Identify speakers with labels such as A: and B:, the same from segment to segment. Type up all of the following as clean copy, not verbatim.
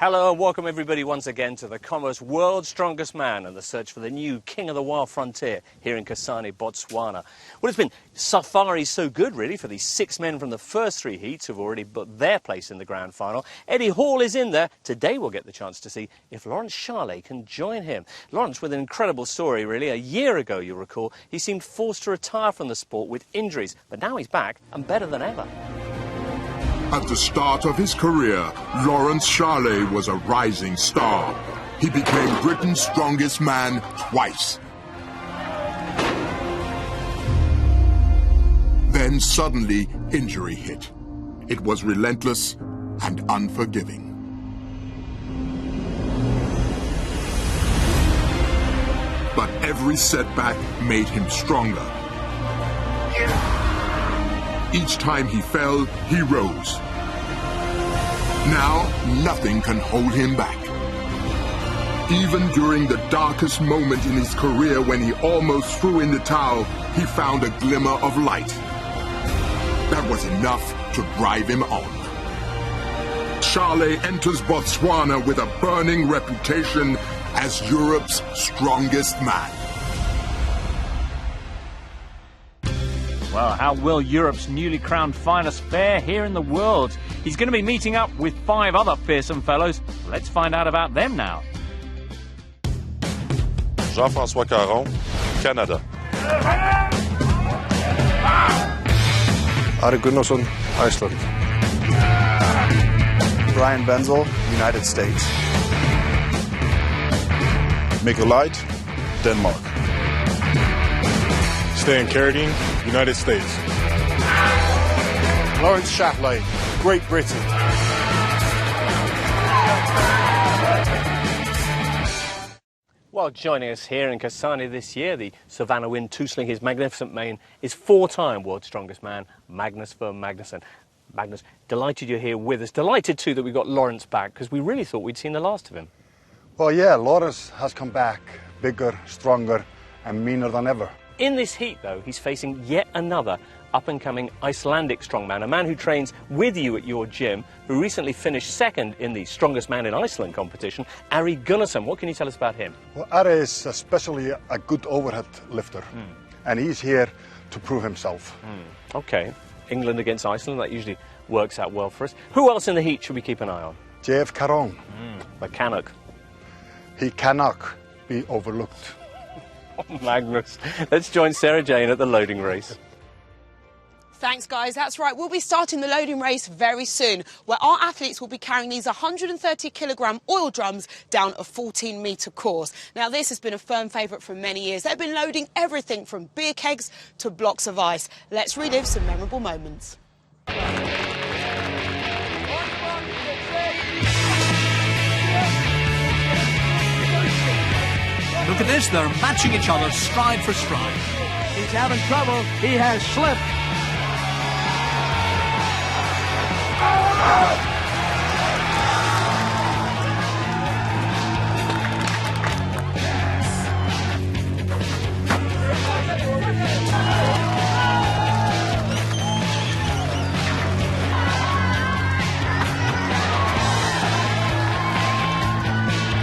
A: Hello and welcome everybody once again to the Commerce World's Strongest Man and the search for the new king of the wild frontier here in Kasane, Botswana. Well, it's been safari so good really for these 6 men from the first 3 heats who've already booked their place in the grand final. Eddie Hall is in there. Today we'll get the chance to see if Laurence Shahlaei can join him. Laurence with an incredible story really. A year ago, you'll recall, he seemed forced to retire from the sport with injuries, but now he's back and better than ever.
B: At the start of his career, Laurence Shahlaei was a rising star. He became Britain's strongest man twice. Then suddenly, injury hit. It was relentless and unforgiving. But every setback made him stronger. Each time he fell, he rose. Now, nothing can hold him back. Even during the darkest moment in his career when he almost threw in the towel, he found a glimmer of light. That was enough to drive him on. Shahlaei enters Botswana with a burning reputation as Europe's strongest man.
C: Well, how will Europe's newly crowned finest fare here in the world? He's going to be meeting up with 5 other fearsome fellows. Let's find out about them now.
D: Jean-Francois Caron, Canada.
E: Gunnarson, Iceland.
F: Bryan Benzel, United States.
E: Mikkel, Leicht, Denmark.
G: Carradine, United States.
E: Laurence Shahlaei, Great Britain.
A: Well, joining us here in Kasane this year, the Savannah Wind tootling his magnificent mane, is 4-time world's strongest man, Magnus Magnusson. Magnus, delighted you're here with us. Delighted too that we got Laurence back, because we really thought we'd seen the last of him.
E: Well, yeah, Laurence has come back, bigger, stronger, and meaner than ever.
A: In this heat, though, he's facing yet another up-and-coming Icelandic strongman, a man who trains with you at your gym, who recently finished second in the Strongest Man in Iceland competition, Ari Gunnarson. What can you tell us about him?
E: Well, Ari is especially a good overhead lifter, and he's here to prove himself.
A: OK. England against Iceland, that usually works out well for us. Who else in the heat should we keep an eye on?
E: JF Caron.
A: The Canuck.
E: He cannot be overlooked.
A: Oh, Magnus. Let's join Sarah Jane at the loading race.
H: Thanks, guys. That's right. We'll be starting the loading race very soon, where our athletes will be carrying these 130-kilogram oil drums down a 14-metre course. Now, this has been a firm favourite for many years. They've been loading everything from beer kegs to blocks of ice. Let's relive some memorable moments.
I: Look at this, they're matching each other stride for stride.
J: He's having trouble. He has slipped.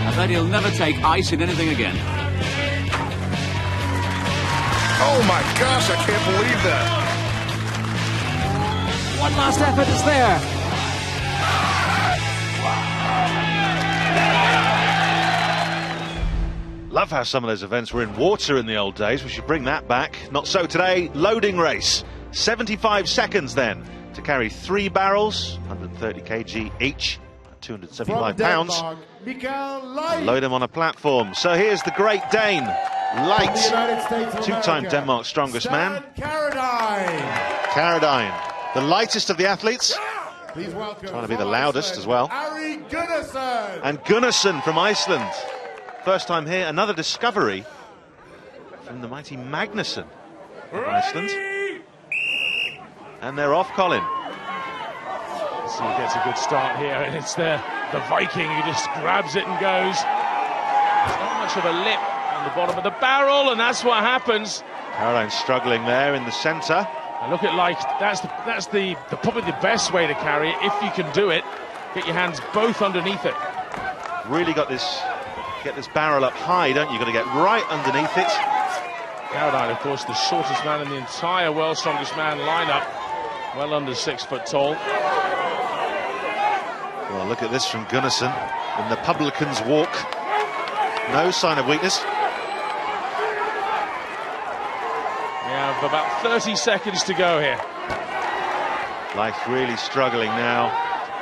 I: I bet he'll never take ice in anything again.
G: Oh my gosh, I can't believe that.
J: One last effort is there.
K: Love how some of those events were in water in the old days. We should bring that back. Not so today. Loading race. 75 seconds then to carry 3 barrels, 130 kg each, 275 pounds.
L: Mikkel,
K: Load them on a platform. So here's the Great Dane, Leicht, 2-time Denmark's strongest man. Carradine, the lightest of the athletes. Trying to be the loudest as well. And Gunnarson from Iceland. First time here, another discovery from the mighty Magnusson of Iceland. And they're off, Colin.
M: So he gets a good start here, and it's the Viking who just grabs it and goes. Not much of a lip on the bottom of the barrel, and that's what happens.
K: Carradine struggling there in the centre.
M: And look at Leicht. That's probably the best way to carry it if you can do it. Get your hands both underneath it.
K: really got this, get this barrel up high, don't you? You've got to get right underneath it.
M: Carradine, of course, the shortest man in the entire world's strongest man lineup, well under 6 foot tall.
K: Well, look at this from Gunnarson in the publican's walk. No sign of weakness.
M: We have about 30 seconds to go here.
K: Leicht really struggling now.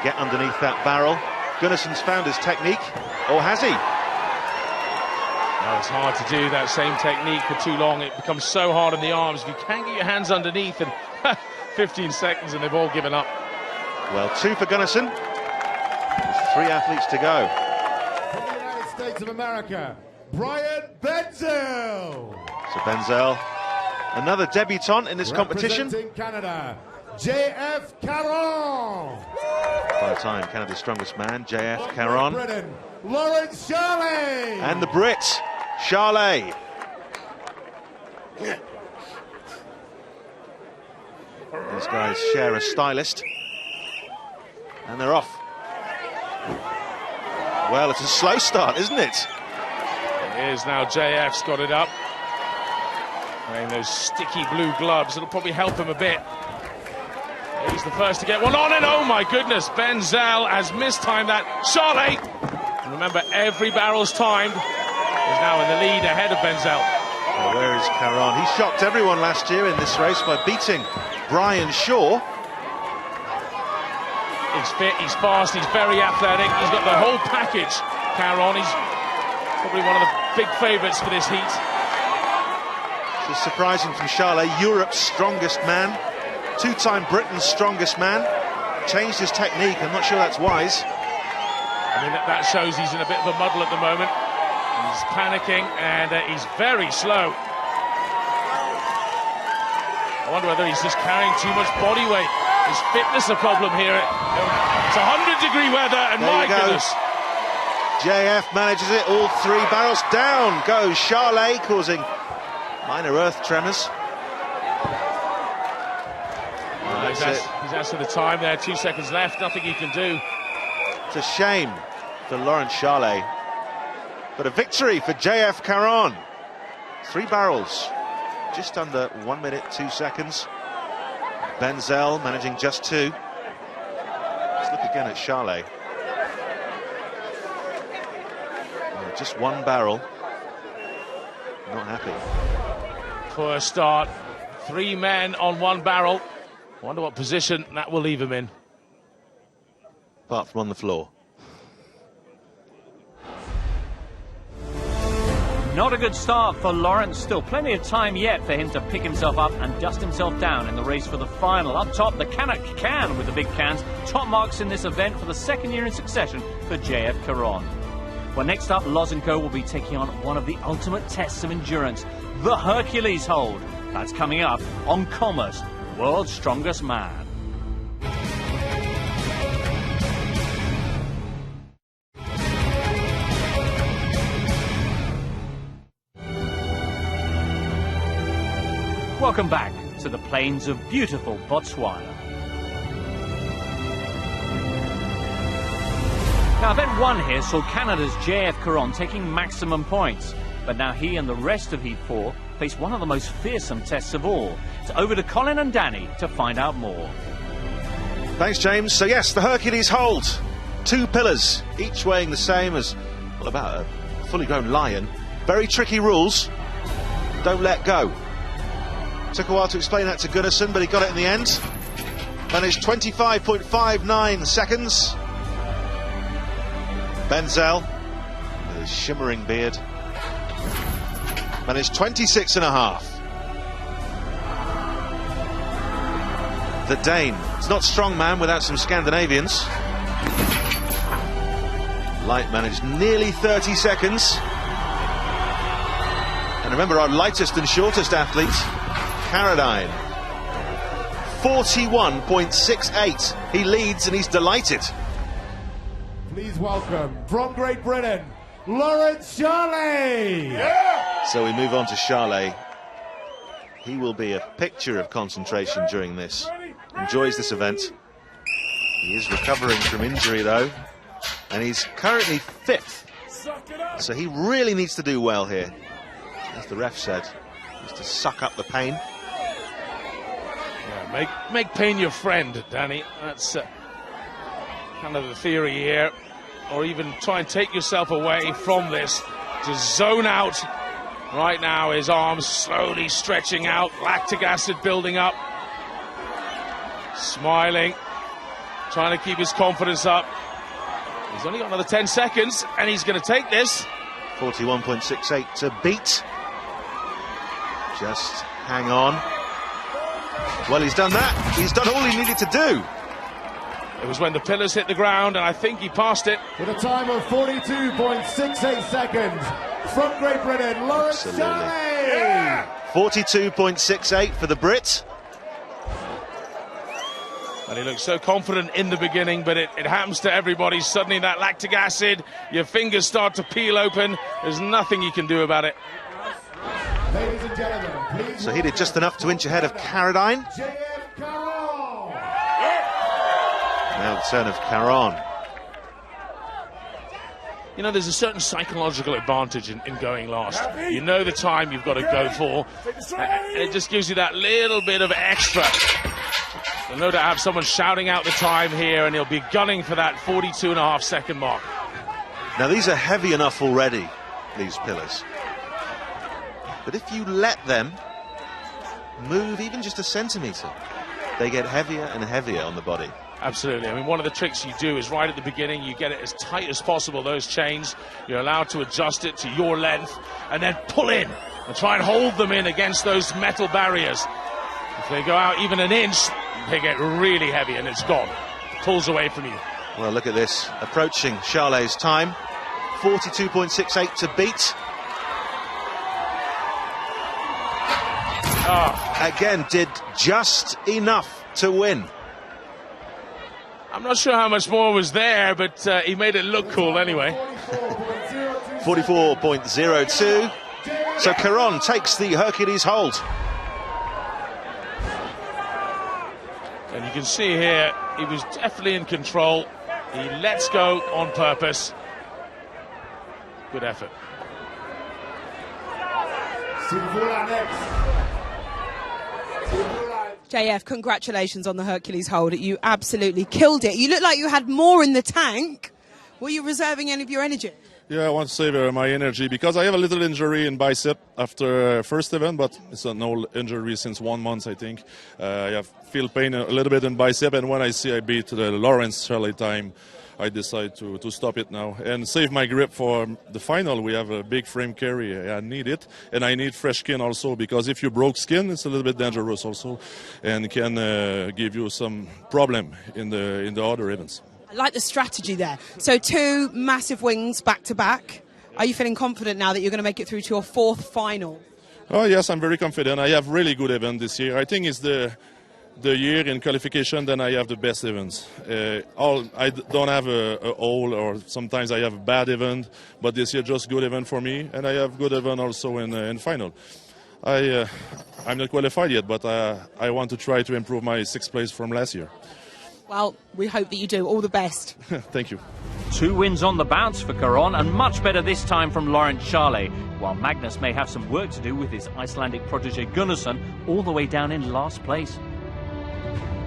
K: Get underneath that barrel. Gunnarson's found his technique, or has he?
M: Well, it's hard to do that same technique for too long. It becomes so hard in the arms. If you can't get your hands underneath, and 15 seconds and they've all given up.
K: Well, 2 for Gunnarson. There's 3 athletes to go.
L: From the United States of America, Bryan Benzel.
K: So Benzel, another debutant in this competition.
L: Representing Canada, J.F. Caron.
K: By the time, Canada's strongest man, J.F. Caron.
L: Britain, Laurence Shahlaei.
K: And the Brit, Shahlaei. These guys share a stylist. And they're off. Well, it's a slow start, isn't it?
M: It is now. JF's got it up. Wearing those sticky blue gloves, it'll probably help him a bit. He's the first to get one on, and oh my goodness, Benzel has mistimed that. Shahlaei, and remember, every barrel's timed, is now in the lead ahead of Benzel.
K: Well, where is Caron? He shocked everyone last year in this race by beating Bryan Shaw.
M: He's fit, he's fast, he's very athletic, he's got the whole package, Caron. He's probably one of the big favourites for this heat.
K: It's surprising from Shahlaei, Europe's strongest man, 2-time Britain's strongest man. Changed his technique, I'm not sure that's wise.
M: I mean, that shows he's in a bit of a muddle at the moment. He's panicking, and he's very slow. I wonder whether he's just carrying too much body weight. Is fitness a problem here? It's 100-degree weather, and my goodness.
K: JF manages it, all 3 barrels. Down goes Shahlaei, causing minor earth tremors.
M: He's asked for the time there, 2 seconds left, nothing he can do.
K: It's a shame for Laurence Shahlaei, but a victory for JF Caron. 3 barrels, just under 1 minute, 2 seconds. Benzel managing just 2. Let's look again at Shahlaei. Oh, just 1 barrel. Not happy.
M: Poor start. 3 men on 1 barrel. Wonder what position that will leave him in.
K: Apart from on the floor.
C: Not a good start for Laurence. Still plenty of time yet for him to pick himself up and dust himself down in the race for the final. Up top, the Canuck can with the big cans. Top marks in this event for the 2nd year in succession for JF Caron. Well, next up, Lozenko will be taking on one of the ultimate tests of endurance, the Hercules hold. That's coming up on Commerce, World's Strongest Man. Welcome back to the plains of beautiful Botswana. Now, event 1 here saw Canada's JF Caron taking maximum points, but now he and the rest of Heat 4 face one of the most fearsome tests of all. It's over to Colin and Danny to find out more.
K: Thanks, James. So yes, the Hercules hold. 2 pillars, each weighing the same as, well, about a fully grown lion. Very tricky rules. Don't let go. Took a while to explain that to Gunnarson, but he got it in the end. Managed 25.59 seconds. Benzel, with his shimmering beard, managed 26.5. The Dane. It's not strongman without some Scandinavians. Leicht managed nearly 30 seconds. And remember, our lightest and shortest athlete, Carradine, 41.68. He leads and he's delighted.
L: Please welcome, from Great Britain, Laurence Shahlaei.
K: Yeah! So we move on to Shahlaei. He will be a picture of concentration during this. Enjoys this event. He is recovering from injury, though. And he's currently 5th. So he really needs to do well here. As the ref said, just to suck up the pain.
M: Yeah, make pain your friend, Danny. That's kind of the theory here. Or even try and take yourself away from this. Just zone out. Right now, his arms slowly stretching out, lactic acid building up. Smiling, trying to keep his confidence up. He's only got another 10 seconds, and he's going to take this.
K: 41.68 to beat. Just hang on. Well, he's done that. He's done all he needed to do.
M: It was when the pillars hit the ground, and I think he passed it.
L: With a time of 42.68 seconds from Great Britain, Laurence Shahlaei.
K: 42.68 for the Brit.
M: And he looks so confident in the beginning, but it happens to everybody. Suddenly that lactic acid, your fingers start to peel open. There's nothing you can do about it.
L: Ladies and gentlemen, please.
K: So he did just enough to inch ahead of Carradine.
L: Caron.
K: Now the turn of Caron.
M: You know, there's a certain psychological advantage in going last. You know the time you've got to go for. And it just gives you that little bit of extra. You'll no doubt have someone shouting out the time here, and he'll be gunning for that 42.5 second mark.
K: Now these are heavy enough already, these pillars. But if you let them move even just a centimetre, they get heavier and heavier on the body.
M: Absolutely. I mean, one of the tricks you do is right at the beginning, you get it as tight as possible, those chains. You're allowed to adjust it to your length and then pull in and try and hold them in against those metal barriers. If they go out even an inch, they get really heavy and it's gone. Pulls away from you.
K: Well, look at this. Approaching Shahlei's time. 42.68 to beat. Again, did just enough to win.
M: I'm not sure how much more was there, but he made it look cool anyway.
K: 44.02. So Caron takes the Hercules hold.
M: And you can see here, he was definitely in control. He lets go on purpose. Good effort.
H: JF, congratulations on the Hercules hold. You absolutely killed it. You look like you had more in the tank. Were you reserving any of your energy?
D: Yeah, I want to save my energy because I have a little injury in bicep after first event, but it's an old injury since 1 month, I think. I feel pain a little bit in bicep, and when I see I beat the Laurence Shahlaei time, I decide to stop it now and save my grip for the final. We have a big frame carry. I need it, and I need fresh skin also, because if you broke skin, it's a little bit dangerous also, and can give you some problem in the other events.
H: I like the strategy there. So 2 massive wins back to back. Are you feeling confident now that you're going to make it through to your 4th final?
D: Oh yes, I'm very confident. I have really good event this year. I think it's the year in qualification, then I have the best events. I don't have a hole, or sometimes I have a bad event, but this year just good event for me, and I have good event also in final. I'm not qualified yet, but I want to try to improve my 6th place from last year.
H: Well, we hope that you do. All the best.
D: Thank you.
C: 2 wins on the bounce for Caron, and much better this time from Laurence Shahlaei, while Magnus may have some work to do with his Icelandic protege Gunnarson, all the way down in last place.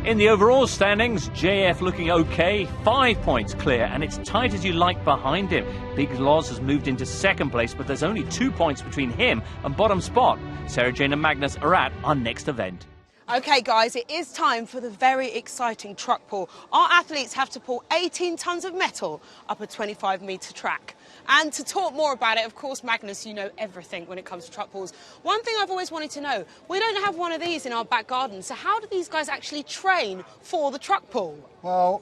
C: In the overall standings, JF looking okay, 5 points clear, and it's tight as you like behind him. Big Loz has moved into 2nd place, but there's only 2 points between him and bottom spot. Sarah Jane and Magnus are at our next event.
H: OK, guys, it is time for the very exciting truck pull. Our athletes have to pull 18 tonnes of metal up a 25-metre track. And to talk more about it, of course, Magnus, you know everything when it comes to truck pulls. One thing I've always wanted to know, we don't have one of these in our back garden, so how do these guys actually train for the truck pull?
E: Well,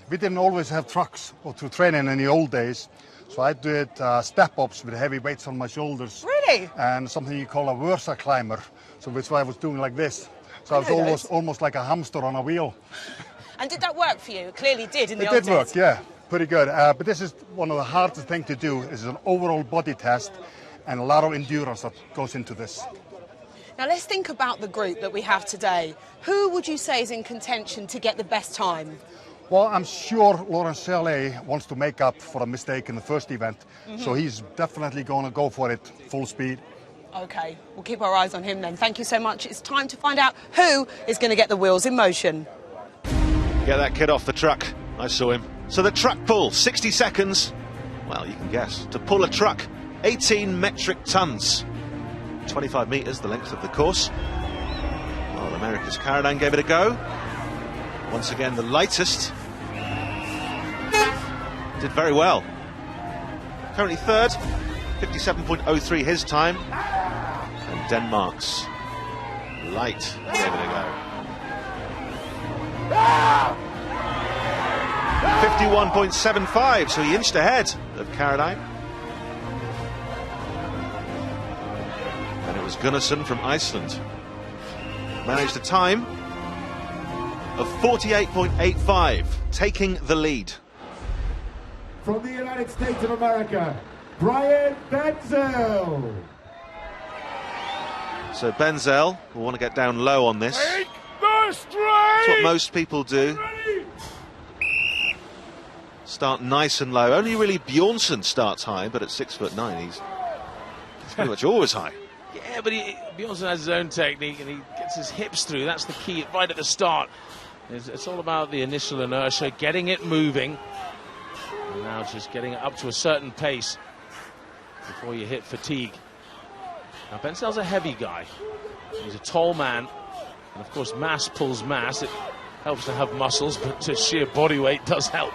E: we didn't always have trucks or to train in the old days. So I did step-ups with heavy weights on my shoulders.
H: Really?
E: And something you call a Versa climber, so which I was doing like this. So I was almost like a hamster on a wheel.
H: And did that work for you? It clearly did in the old days.
E: It did work, yeah. Pretty good. But this is one of the hardest things to do. It's an overall body test and a lot of endurance that goes into this.
H: Now let's think about the group that we have today. Who would you say is in contention to get the best time?
E: Well, I'm sure Laurence Shahlaei wants to make up for a mistake in the first event, so he's definitely going to go for it full speed.
H: OK, we'll keep our eyes on him then. Thank you so much. It's time to find out who is going to get the wheels in motion.
K: Get that kid off the truck. I saw him. So the truck pull, 60 seconds. Well, you can guess. To pull a truck, 18 metric tons. 25 metres, the length of the course. Well, America's Carradine gave it a go. Once again, the lightest. Did very well. Currently third, 57.03 his time. And Denmark's Leicht gave it a go. 51.75, so he inched ahead of Carradine. And it was Gunnarson from Iceland. Managed a time of 48.85, taking the lead.
L: From the United States of America, Bryan Benzel.
K: So Benzel will want to get down low on this.
G: Take the straight!
K: That's what most people do. Start nice and low. Only really Bjornsson starts high, but at 6'9", he's pretty much always high.
C: Yeah, but Bjornsson has his own technique and he gets his hips through. That's the key right at the start. It's all about the initial inertia, getting it moving. And now just getting it up to a certain pace before you hit fatigue. Now, Benzel's a heavy guy. He's a tall man. And, of course, mass pulls mass. It helps to have muscles, but sheer body weight does help.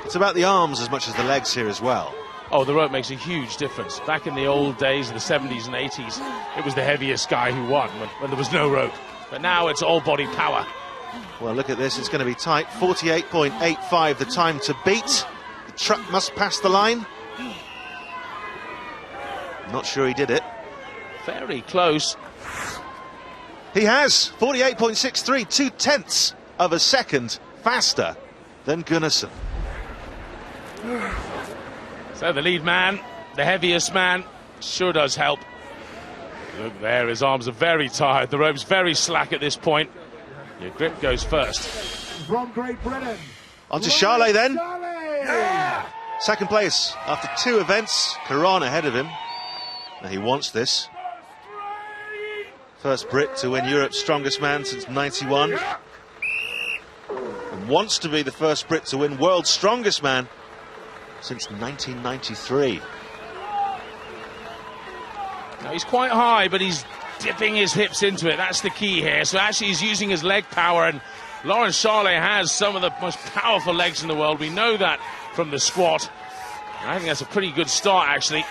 K: It's about the arms as much as the legs here as well.
C: Oh, the rope makes a huge difference. Back in the old days, the 70s and 80s, it was the heaviest guy who won when there was no rope. But now it's all body power.
K: Well, look at this. It's going to be tight. 48.85 the time to beat. The truck must pass the line. Not sure he did it.
C: Very close.
K: He has. 48.63, 2/10 of a second faster than Gunnarson.
C: So the lead man, the heaviest man, sure does help. Look there, his arms are very tired. The rope's very slack at this point. Your grip goes first.
L: From Great Britain.
K: On to Shahlaei then.
L: Yeah!
K: Second place after 2 events. Caron ahead of him. Now he wants this. First Brit to win Europe's strongest man since '91. And wants to be the first Brit to win world's strongest man since 1993.
C: Now he's quite high, but he's dipping his hips into it. That's the key here. So actually he's using his leg power, and Laurence Shahlaei has some of the most powerful legs in the world. We know that from the squat. And I think that's a pretty good start, actually,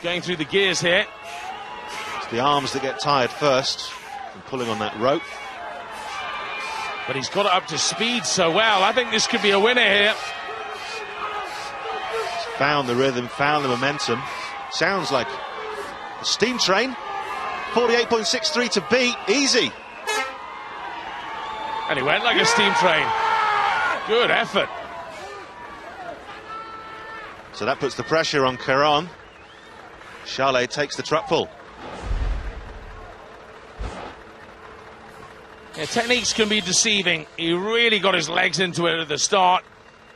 C: going through the gears here.
K: It's the arms that get tired first from pulling on that rope.
C: But he's got it up to speed so well. I think this could be a winner here.
K: He's found the rhythm, found the momentum. Sounds like a steam train. 48.63 to beat. Easy.
C: And he went like a steam train. Good effort.
K: So that puts the pressure on Caron. Shahlaei takes the truck pull.
C: Yeah, techniques can be deceiving. He really got his legs into it at the start.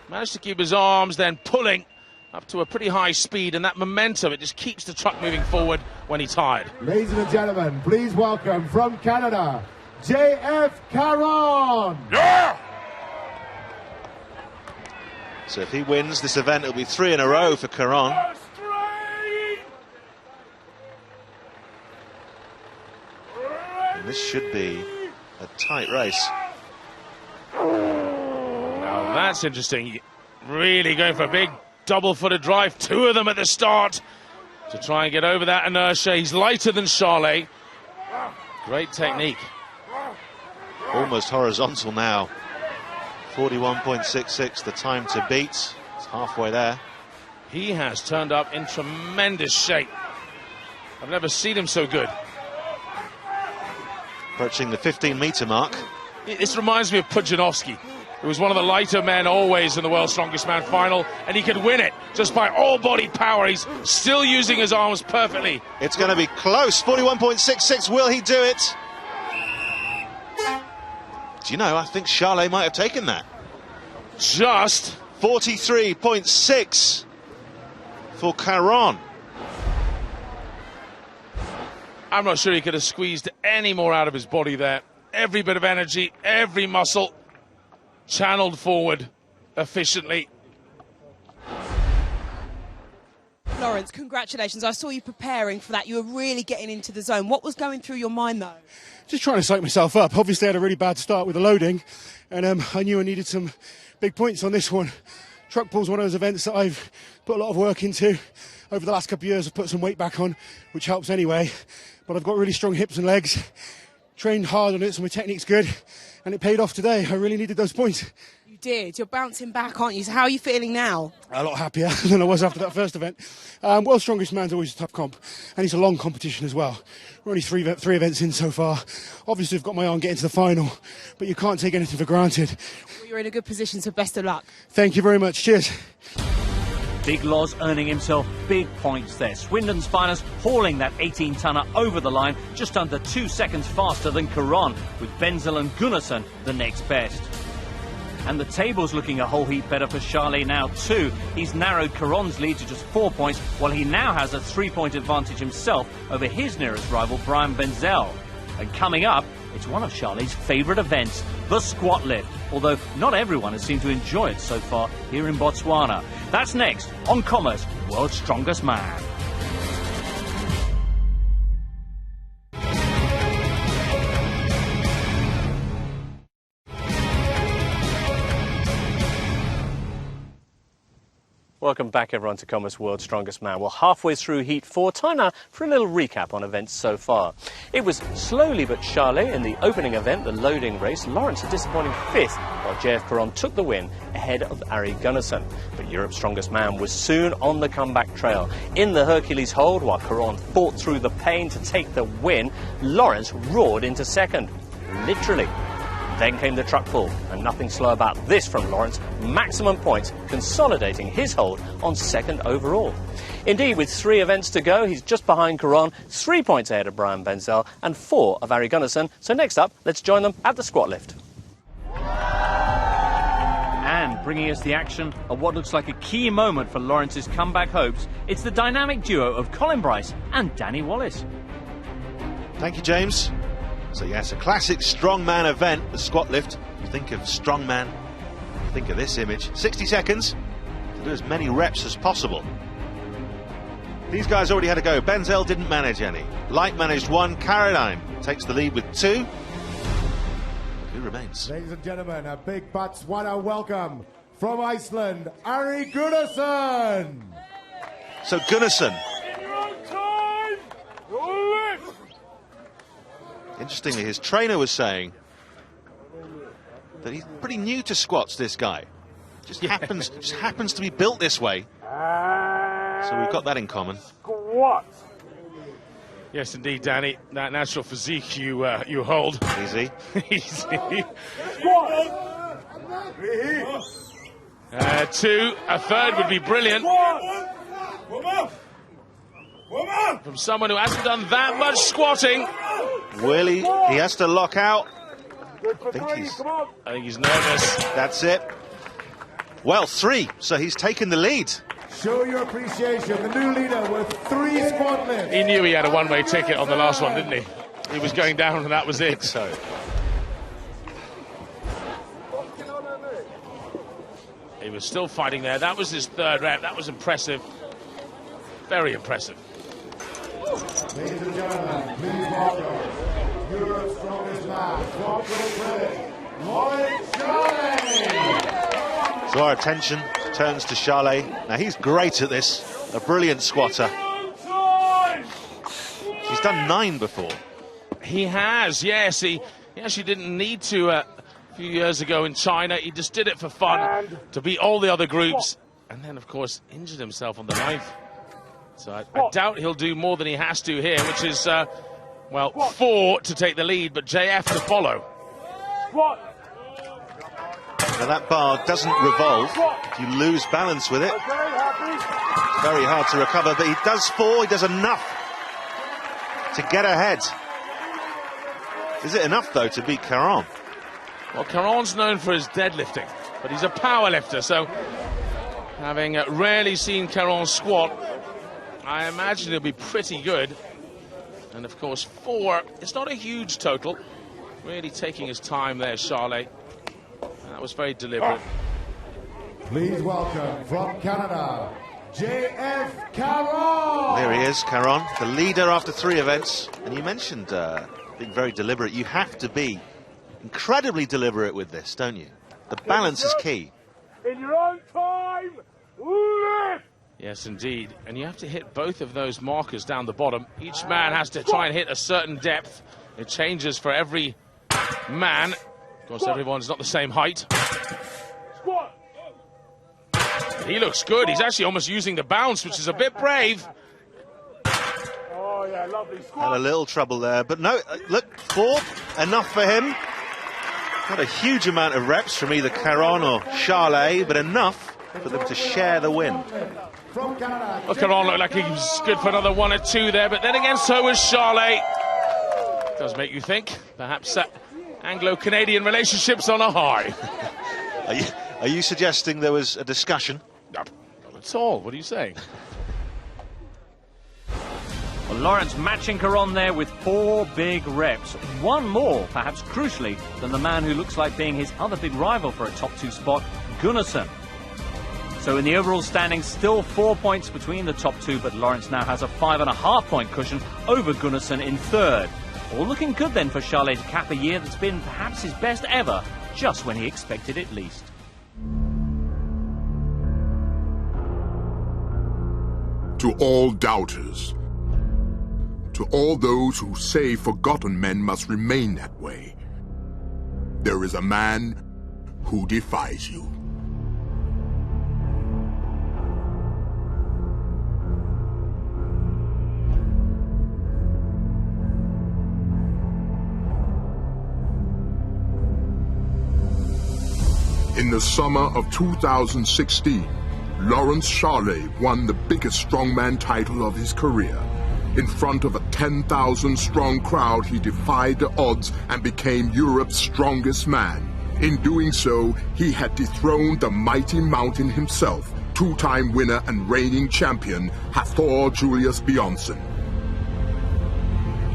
C: Managed to keep his arms then pulling up to a pretty high speed, and that momentum, it just keeps the truck moving forward when he's tired.
L: Ladies and gentlemen, please welcome from Canada, J.F. Caron.
G: Yeah!
K: So if he wins this event, it'll be 3 in a row for Caron. And this should be a tight race.
C: Now that's interesting. Really going for a big double-footed drive. 2 of them at the start to try and get over that inertia. He's lighter than Shahlaei. Great technique.
K: Almost horizontal now. 41.66 the time to beat. It's halfway there.
C: He has turned up in tremendous shape. I've never seen him so good.
K: Approaching the 15-metre mark.
C: This reminds me of Pudzianowski, who was one of the lighter men always in the World's Strongest Man final, and he could win it just by all-body power. He's still using his arms perfectly.
K: It's going to be close. 41.66. Will he do it? Do you know, I think Shahlaei might have taken that.
M: just
K: 43.6 for Caron.
M: I'm not sure he could have squeezed any more out of his body there. Every bit of energy, every muscle channeled forward efficiently.
H: Laurence, congratulations. I saw you preparing for that. You were really getting into the zone. What was going through your mind, though?
N: Just trying to psych myself up. Obviously, I had a really bad start with the loading, and I knew I needed some big points on this one. Truck pull's one of those events that I've put a lot of work into. Over the last couple of years, I've put some weight back on, which helps anyway. But I've got really strong hips and legs, trained hard on it, so my technique's good, and it paid off today. I really needed those points.
H: You did. You're bouncing back, aren't you? So how are you feeling now?
N: A lot happier than I was after that first event. World's Strongest Man's always a tough comp, and it's a long competition as well. We're only three events in so far. Obviously, I've got my eye on getting to the final, but you can't take anything for granted.
H: Well, you're in a good position, so best of luck.
N: Thank you very much. Cheers.
C: Big Loz earning himself big points there. Swindon's finest hauling that 18-tonner over the line just under 2 seconds faster than Caron, with Benzel and Gunnarson the next best. And the table's looking a whole heap better for Shahlaei now too. He's narrowed Caron's lead to just 4 points, while he now has a 3-point advantage himself over his nearest rival, Bryan Benzel. And coming up, it's one of Shahlei's favourite events, the squat lift, although not everyone has seemed to enjoy it so far here in Botswana. That's next on Commerce, World's Strongest Man.
A: Welcome back, everyone, to Commerce World's Strongest Man. We're halfway through Heat 4. Time now for a little recap on events so far. It was slowly but Shahlaei in the opening event, the loading race. Laurence a disappointing 5th, while JF Caron took the win ahead of Gunnarson. But Europe's Strongest Man was soon on the comeback trail. In the Hercules hold, while Caron fought through the pain to take the win, Laurence roared into second. Literally. Then came the truck pull, and nothing slow about this from Laurence. Maximum points, consolidating his hold on second overall. Indeed, with 3 events to go, he's just behind Caron, 3 points ahead of Bryan Benzel, and 4 of Gunnarson. So next up, let's join them at the squat lift.
C: And bringing us the action of what looks like a key moment for Laurence's comeback hopes, it's the dynamic duo of Colin Bryce and Danny Wallace.
K: Thank you, James. So yes, a classic strongman event, the squat lift. You think of strongman, you think of this image. 60 seconds to do as many reps as possible. These guys already had a go. Benzel didn't manage any. Leicht managed 1. Carradine takes the lead with 2. Who remains?
L: Ladies and gentlemen, a big Botswana welcome from Iceland, Gunnarson.
K: So Gunnarson. Interestingly, his trainer was saying that he's pretty new to squats, this guy. Just happens to be built this way. So we've got that in common.
M: Squat. Yes, indeed, Danny. That natural physique you hold.
K: Easy.
M: Easy. 2. A third would be brilliant. From someone who hasn't done that much squatting.
K: Willie, he has to lock out. I think he's nervous. That's it. Well, 3, so he's taken the lead.
L: Show your appreciation. The new leader with 3 squat lifts.
M: He knew he had a one-way ticket on the last one, didn't he? He was going down and that was it.
K: So.
M: He was still fighting there. That was his 3rd rep. That was impressive. Very impressive.
L: Ladies and gentlemen, please welcome Europe's Strongest Man, Shahlaei.
K: So our attention turns to Shahlaei. Now he's great at this, a brilliant squatter. He's done 9 before.
M: He has, yes. He actually didn't need to a few years ago in China. He just did it for fun, to beat all the other groups. And then, of course, injured himself on the 9th. So I doubt he'll do more than he has to here, which is, well, 4 to take the lead, but JF to follow.
K: Now that bar doesn't revolve. If you lose balance with it, it's very hard to recover, but he does 4. He does enough to get ahead. Is it enough, though, to beat Caron?
M: Well, Caron's known for his deadlifting. but he's a power lifter, so having rarely seen Caron squat, I imagine he'll be pretty good. And of course 4, it's not a huge total. Really taking his time there, Shahlaei. That was very deliberate.
L: Please welcome from Canada, J.F. Caron.
K: There he is, Caron, the leader after 3 events. And you mentioned being very deliberate. You have to be incredibly deliberate with this, don't you? The balance is key.
O: In your own time, lift!
M: Yes, indeed. And you have to hit both of those markers down the bottom. Each man has to try and hit a certain depth. It changes for every man. Of course, everyone's not the same height.
O: Squat.
M: He looks good. He's actually almost using the bounce, which is a bit brave.
O: Oh, yeah, lovely. Squat.
K: Had a little trouble there, but no, look, 4, enough for him. Not a huge amount of reps from either Caron or Shahlaei, but enough for them to share the win.
M: Well, Caron looked like he was good for another 1 or 2 there, but then again, so was Shahlaei. Does make you think, perhaps Anglo-Canadian relationships on a high.
K: Are you suggesting there was a discussion?
M: No, not at all. What are you saying?
C: Well, Laurence matching Caron there with 4 big reps. 1 more, perhaps crucially, than the man who looks like being his other big rival for a top 2 spot, Gunnarson. So in the overall standings, still 4 points between the top 2, but Laurence now has a 5.5-point cushion over Gunnarson in 3rd. All looking good then for Shahlaei to cap a year that's been perhaps his best ever, just when he expected it least.
B: To all doubters, to all those who say forgotten men must remain that way, there is a man who defies you. In the summer of 2016, Laurence Shahlaei won the biggest strongman title of his career. In front of a 10,000-strong crowd, he defied the odds and became Europe's strongest man. In doing so, he had dethroned the mighty mountain himself, 2-time winner and reigning champion, Hathor Julius Bjornsson.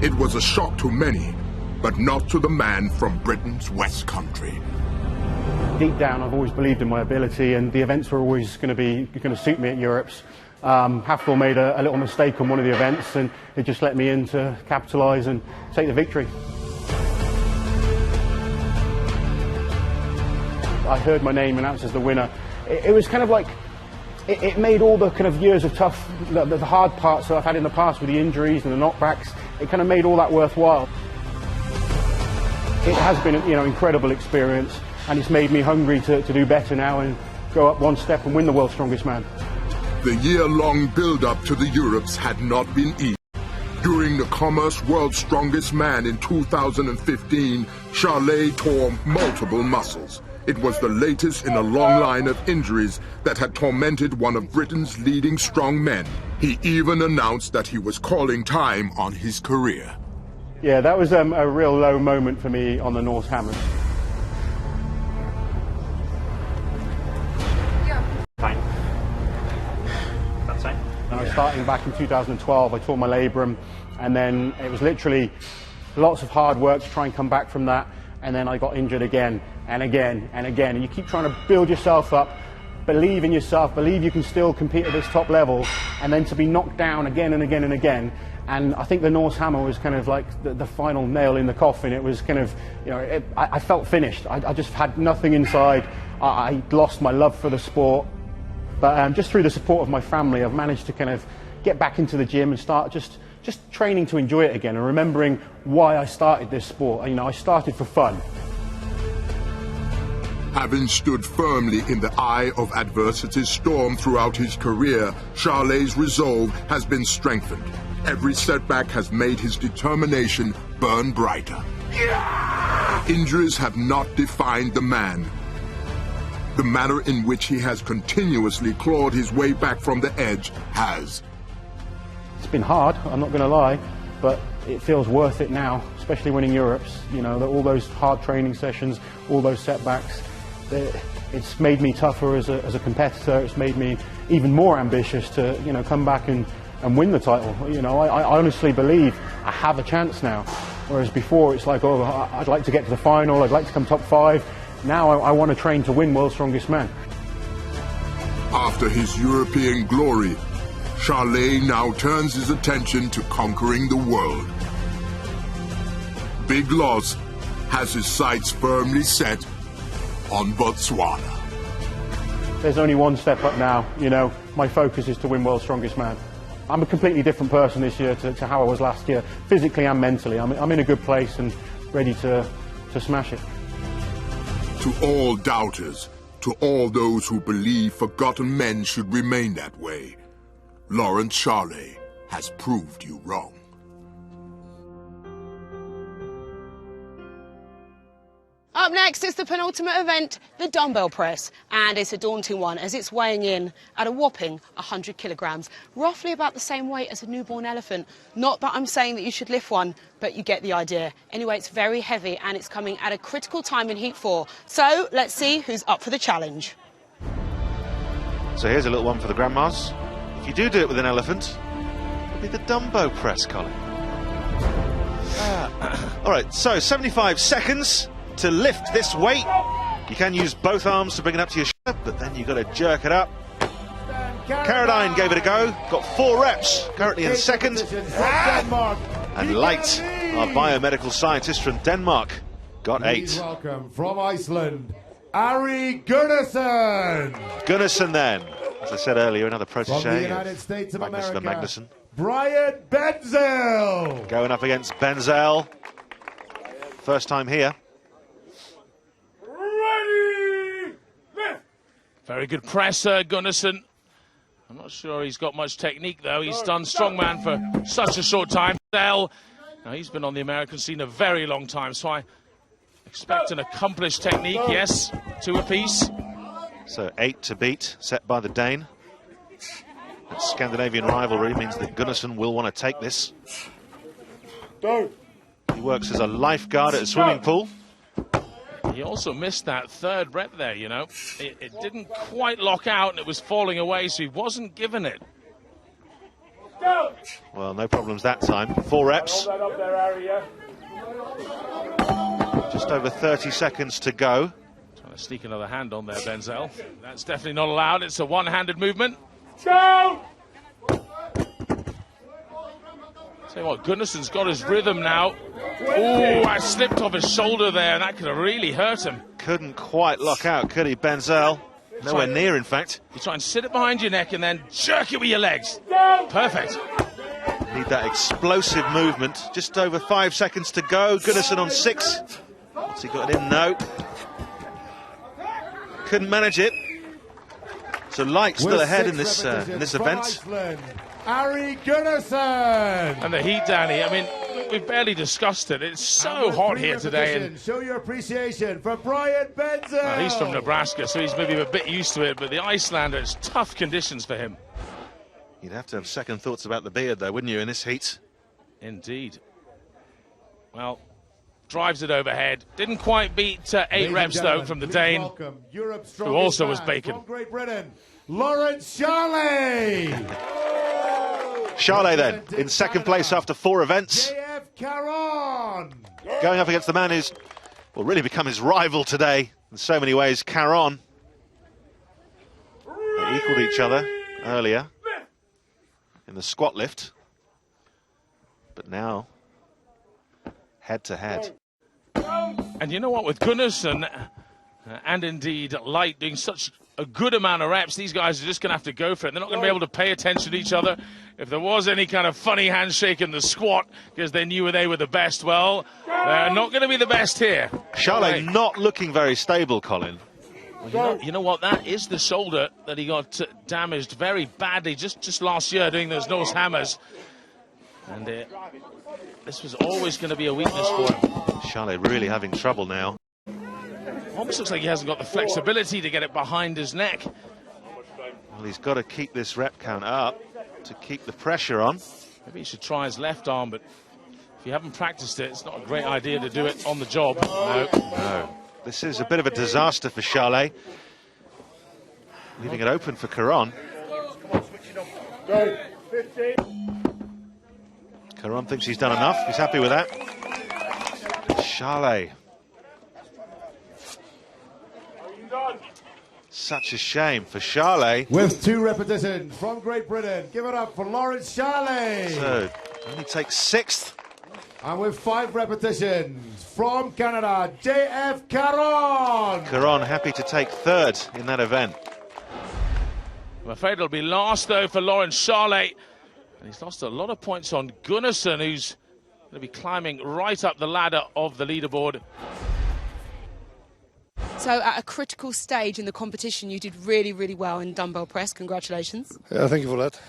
B: It was a shock to many, but not to the man from Britain's West Country.
N: Deep down, I've always believed in my ability, and the events were always going to suit me at Europe's. Hathor made a little mistake on one of the events, and it just let me in to capitalise and take the victory. I heard my name announced as the winner. It was kind of like, it made all the kind of years of tough, the hard parts that I've had in the past with the injuries and the knockbacks, it kind of made all that worthwhile. It has been an incredible experience, and it's made me hungry to do better now and go up 1 step and win the world's strongest man.
B: The year-long build-up to the Europes had not been easy. During the Commerce World's Strongest Man in 2015, Shahlaei tore multiple muscles. It was the latest in a long line of injuries that had tormented one of Britain's leading strong men. He even announced that he was calling time on his career.
N: Yeah, that was a real low moment for me on the Norse Hammer.
C: Fine. That's fine.
N: I was starting back in 2012, I tore my labrum, and then it was literally lots of hard work to try and come back from that, and then I got injured again and again and again. And you keep trying to build yourself up, believe in yourself, believe you can still compete at this top level, and then to be knocked down again and again and again. And I think the Norse Hammer was kind of like the final nail in the coffin. It was kind of, I felt finished. I just had nothing inside. I lost my love for the sport. But just through the support of my family, I've managed to kind of get back into the gym and start just training to enjoy it again and remembering why I started this sport. I started for fun.
B: Having stood firmly in the eye of adversity's storm throughout his career, Shahlei's resolve has been strengthened. Every setback has made his determination burn brighter. Yeah! Injuries have not defined the man. The manner in which he has continuously clawed his way back from the edge has.
N: It's been hard, I'm not going to lie, but it feels worth it now, especially winning Europe's. All those hard training sessions, all those setbacks, It's made me tougher as a competitor. It's made me even more ambitious to, you know, come back and win the title. You know, I honestly believe I have a chance now. Whereas before it's like, oh, I'd like to get to the final, I'd like to come top 5. Now I want to train to win World's Strongest Man.
B: After his European glory, Shahlaei now turns his attention to conquering the world. Big Loss has his sights firmly set on Botswana.
N: There's only one step up now, you know. My focus is to win World's Strongest Man. I'm a completely different person this year to how I was last year, physically and mentally. I'm in a good place and ready to smash it.
B: To all doubters, to all those who believe forgotten men should remain that way, Laurence Shahlaei has proved you wrong.
H: Up next is the penultimate event, the dumbbell press, and it's a daunting one as it's weighing in at a whopping 100 kilograms, roughly about the same weight as a newborn elephant. Not that I'm saying that you should lift one, but you get the idea. Anyway, it's very heavy and it's coming at a critical time in Heat 4. So let's see who's up for the challenge.
K: So here's a little one for the grandmas. If you do it with an elephant, it'll be the dumbbell press, Colin. All right, so 75 seconds to lift this weight. You can use both arms to bring it up to your shoulder, but then you've got to jerk it up. Carradine gave it a go, got 4 reps, currently in second. And Leicht, our biomedical scientist from Denmark, got 8.
L: Welcome from Iceland, Ari Gunnarson.
K: Gunnarson then, as I said earlier, another protege
L: from the United States of
K: Magnus
L: America,
K: Magnusson.
L: Bryan Benzel.
K: Going up against Benzel. First time here.
C: Very good presser, Gunnarson. I'm not sure he's got much technique, though. He's done strongman for such a short time. Now, he's been on the American scene a very long time, so I expect an accomplished technique, yes, 2 apiece.
K: So 8 to beat, set by the Dane. That Scandinavian rivalry means that Gunnarson will want to take this. He works as a lifeguard at a swimming pool.
C: He also missed that 3rd rep there, you know. It didn't quite lock out and it was falling away, so he wasn't given it.
K: Well, no problems that time. 4 reps. Just over 30 seconds to go.
C: Trying to sneak another hand on there, Benzel. That's definitely not allowed. It's a one-handed movement.
O: Go!
C: Tell you what, Gunnarson's got his rhythm now. Oh, I slipped off his shoulder there, and that could have really hurt him.
K: Couldn't quite lock out, could he, Benzel? Nowhere near, in fact.
C: You try and sit it behind your neck and then jerk it with your legs. Perfect.
K: Need that explosive movement. Just over 5 seconds to go. Gunnarson on 6. What's he got it in? No. Couldn't manage it. So Leicht still ahead in this event.
L: Ari Gunnarson.
C: And the heat, Danny, I mean, we've barely discussed it. It's so hot here today. And
L: show your appreciation for Bryan Benzel.
C: Well, he's from Nebraska, so he's maybe a bit used to it, but the Icelander, it's tough conditions for him.
K: You'd have to have second thoughts about the beard, though, wouldn't you, in this heat?
C: Indeed. Well, drives it overhead. Didn't quite beat 8 reps, though, from the Dane, who also was bacon.
L: From Great Britain, Laurence Shahlaei.
K: Shahlaei then, in second place after 4 events.
L: Caron.
K: Going up against the man who's, well, really become his rival today in so many ways, Caron. They equalled each other earlier in the squat lift. But now, head to head.
C: And you know what, with Gunnarson and indeed Leicht doing such a good amount of reps, these guys are just going to have to go for it. They're not going to be able to pay attention to each other. If there was any kind of funny handshake in the squat because they knew they were the best, well, they're not going to be the best here.
K: Shahlaei not looking very stable, Colin.
C: Well, you know what? That is the shoulder that he got damaged very badly just last year doing those nose hammers. And this was always going to be a weakness for him.
K: Shahlaei really having trouble now.
C: Almost looks like he hasn't got the flexibility to get it behind his neck.
K: Well, he's got to keep this rep count up to keep the pressure on.
C: Maybe he should try his left arm, but if you haven't practiced it, it's not a great idea to do it on the job. No.
K: This is a bit of a disaster for Shahlaei. leaving it open for Caron. Caron thinks he's done enough. He's happy with that. Shahlaei. Such a shame for Shahlaei.
L: With 2 repetitions from Great Britain. Give it up for Laurence Shahlaei.
K: So, only takes 6th.
L: And with 5 repetitions from Canada, JF Caron.
K: Caron happy to take 3rd in that event.
M: I'm afraid it'll be last, though, for Laurence Shahlaei. And he's lost a lot of points on Gunnarson, who's going to be climbing right up the ladder of the leaderboard.
H: So at a critical stage in the competition, you did really, really well in dumbbell press. Congratulations.
P: Yeah, thank you for that.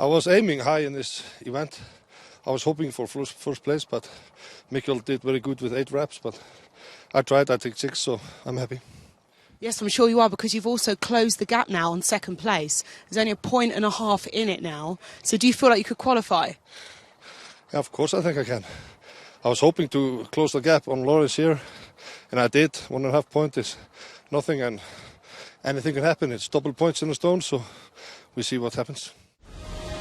P: I was aiming high in this event. I was hoping for first place, but Mikkel did very good with 8 reps. But I tried, I took 6, so I'm happy.
H: Yes, I'm sure you are, because you've also closed the gap now on 2nd place. There's only a 1.5 points in it now. So do you feel like you could qualify?
P: Yeah, of course I think I can. I was hoping to close the gap on Laurence here, and I did. 1.5 points is nothing, and anything can happen. It's double points in the stone, so we see what happens.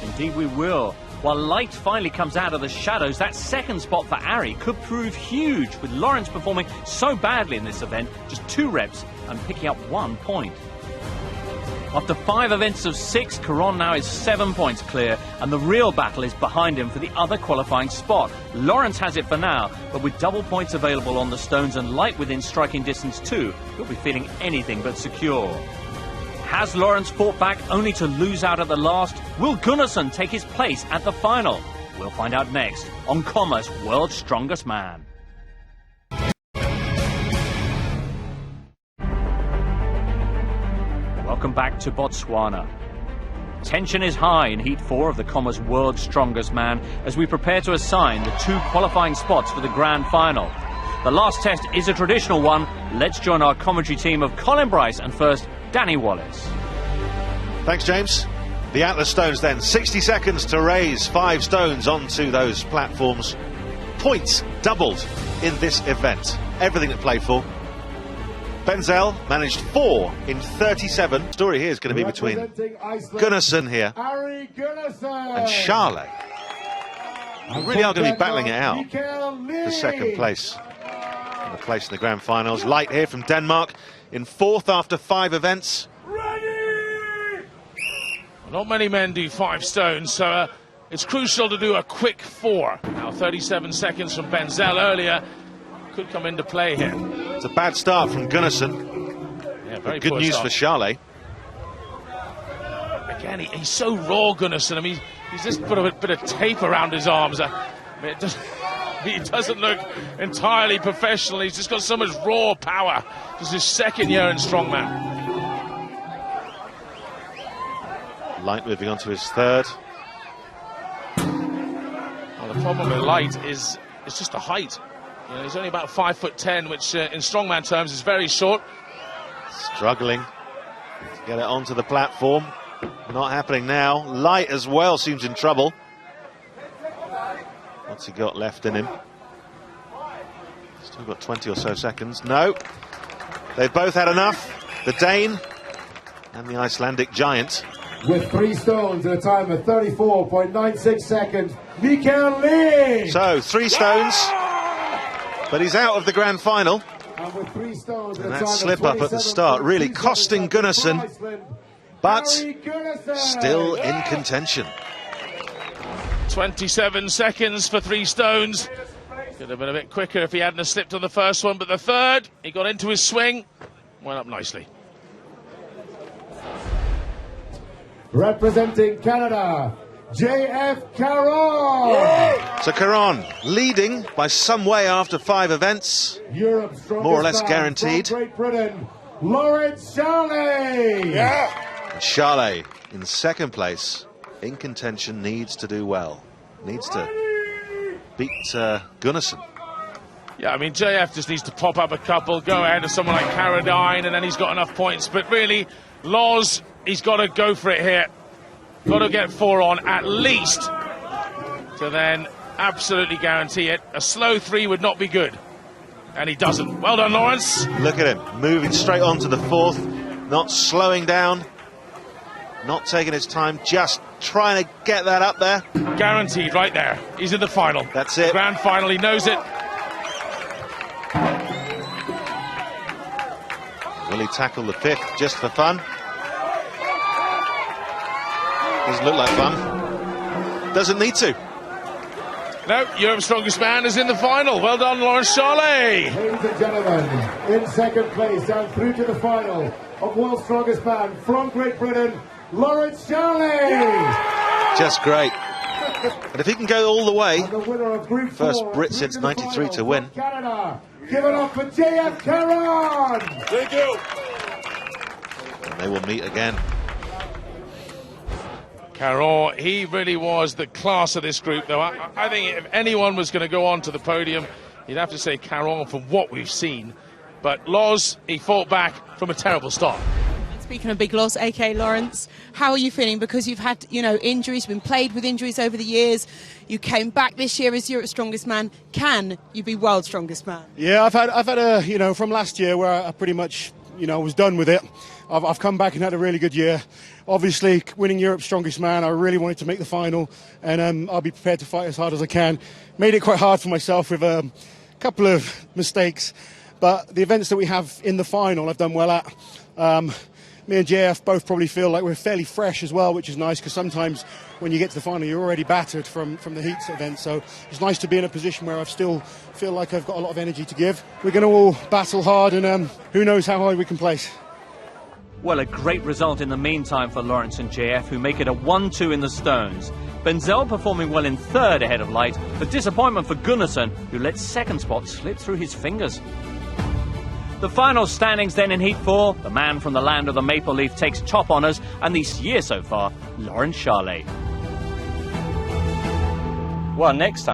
C: Indeed we will. While Leicht finally comes out of the shadows, that 2nd spot for Ari could prove huge, with Laurence performing so badly in this event, just 2 reps and picking up 1 point. After 5 events of 6, Caron now is 7 points clear, and the real battle is behind him for the other qualifying spot. Laurence has it for now, but with double points available on the stones and Leicht within striking distance too, he'll be feeling anything but secure. Has Laurence fought back only to lose out at the last? Will Gunnarson take his place at the final? We'll find out next on Commerce World's Strongest Man. Welcome back to Botswana. Tension is high in Heat 4 of the Commerce World's Strongest Man as we prepare to assign the 2 qualifying spots for the grand final. The last test is a traditional one. Let's join our commentary team of Colin Bryce and first Danny Wallace.
K: Thanks, James. The Atlas stones then. 60 seconds to raise 5 stones onto those platforms. Points doubled in this event. Everything to play for. Benzel managed 4 in 37. Story here is going to be between Gunnarson here and Shahlaei. They really are going to be battling it out for 2nd place. And a place in the grand finals. Leicht here from Denmark in 4th after 5 events.
M: Not many men do 5 stones, so it's crucial to do a quick 4. Now 37 seconds from Benzel earlier could come into play here.
K: It's a bad start from Gunnarson.
M: Yeah, very
K: good news
M: start
K: for Shahlaei.
M: Again, he's so raw, Gunnarson. I mean, he's just put a bit of tape around his arms. I mean, he doesn't look entirely professional. He's just got so much raw power. This is his 2nd year in strongman.
K: Leicht moving on to his 3rd.
M: Well, the problem with Leicht is it's just the height. You know, he's only about 5'10", which in strongman terms is very short.
K: Struggling to get it onto the platform. Not happening now. Leicht as well seems in trouble. What's he got left in him? Still got 20 or so seconds. No. They've both had enough. The Dane and the Icelandic giant.
L: With 3 stones at a time of 34.96 seconds, Mikkel.
K: So 3 stones, but he's out of the grand final.
L: And with 3 stones
K: and that slip up at the start really costing Gunnarson, but still in contention.
M: 27 seconds for 3 stones. Could have been a bit quicker if he hadn't slipped on the first one, but the 3rd, he got into his swing, went up nicely.
L: Representing Canada, JF Caron.
K: So Caron leading by some way after 5 events.
L: Europe's
K: more or less guaranteed.
L: Great Britain, Laurence Shahlaei.
K: And Shahlaei in 2nd place, in contention, needs to do well. Needs to beat Gunnarson.
M: Yeah, I mean, JF just needs to pop up a couple, go ahead of someone like Carradine, and then he's got enough points. But really, Loz, he's got to go for it here. Got to get 4 on at least to then absolutely guarantee it. A slow 3 would not be good. And he doesn't. Well done, Laurence.
K: Look at him, moving straight on to the 4th, not slowing down. Not taking his time, just trying to get that up there.
M: Guaranteed right there. He's in the final.
K: That's it.
M: Grand final, he knows it.
K: Will he tackle the fifth just for fun? Doesn't look like fun. Doesn't need to.
M: No, Europe's strongest man is in the final. Well done, Laurence Shahlaei.
L: Ladies and gentlemen, in second place and through to the final of World's Strongest Man from Great Britain, Laurence Shahlaei.
K: Just great. And if he can go all the way,
L: and the winner of Group
K: first
L: 4,
K: Brit since '93 to win.
L: Canada. Give it up for JF Caron.
G: Thank you.
K: And they will meet again.
M: Caron, he really was the class of this group, though. I think if anyone was going to go on to the podium, you'd have to say Caron from what we've seen. But Loz, he fought back from a terrible start.
H: Speaking of big loss, AK Laurence, how are you feeling? Because you've had, injuries, been plagued with injuries over the years. You came back this year as Europe's strongest man. Can you be world's strongest man?
N: Yeah, I've had a, from last year where I pretty much, was done with it. I've come back and had a really good year. Obviously, winning Europe's strongest man, I really wanted to make the final, and I'll be prepared to fight as hard as I can. Made it quite hard for myself with a couple of mistakes, but the events that we have in the final, I've done well at. Me and JF both probably feel like we're fairly fresh as well, which is nice, because sometimes when you get to the final, you're already battered from the heats event. So it's nice to be in a position where I still feel like I've got a lot of energy to give. We're going to all battle hard, and who knows how high we can place.
C: Well, a great result in the meantime for Laurence and JF, who make it a 1-2 in the stones. Benzel performing well in third ahead of Leicht, but disappointment for Gunnarson, who let second spot slip through his fingers. The final standings then in Heat 4. The man from the land of the maple leaf takes top honours, and this year so far, Laurence Shahlaei.
A: Well, next time.